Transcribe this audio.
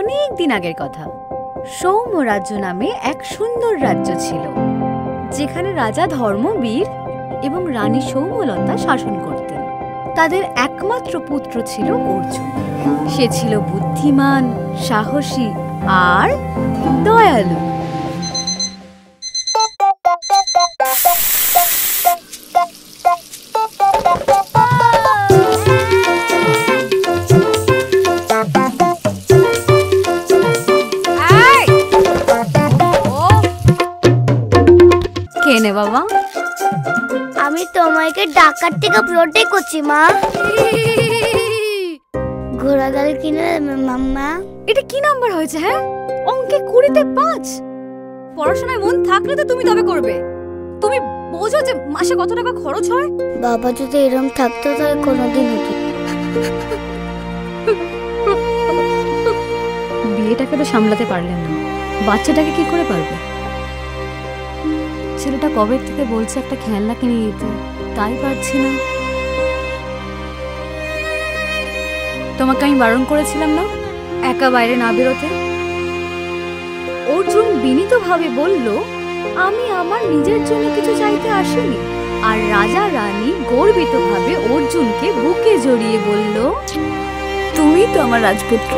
অনেক দিন আগের কথা। সৌম্য রাজ্য নামে এক সুন্দর রাজ্য ছিল, যেখানে রাজা ধর্মবীর এবং রানী সৌম্যলতা শাসন করতেন। তাদের একমাত্র পুত্র ছিল অর্জুন। সে ছিল বুদ্ধিমান, সাহসী আর দয়ালু। কেনে বাবা? আমি তোমাকে ডাকাত থেকে প্রোটেক্ট করছি মা। ঘোড়া গাড়ি কিনে দেবে মাম্মা? এটা কি নাম্বার হয়েছে? হ্যাঁ, অঙ্কে 20-তে 5। পড়াশোনায় মন থাকলে তো তুমি তবে করবে। তুমি বোঝো যে মাসে কত টাকা খরচ হয়? বাবা যদি এরকম থাকতো তাহলে কোনোদিন হতো। বিয়েটাকে তো সামলাতে পারলেন না, বাচ্চাটাকে কি করে পারবে? ছেলেটা কবে থেকে বলছে একটা খেলনা কিনে দিতে, তাই পারছি না। তোমাকে আমি বারণ করেছিলাম না একা বাইরে না বেরোতে? অর্জুন বিনীতভাবে বলল, আমি আমার নিজের জন্য কিছু চাইতে আসিনি। আর রাজা রানী গর্বিতভাবে অর্জুনকে বুকে জড়িয়ে বলল, তুমি তো আমার রাজপুত্র।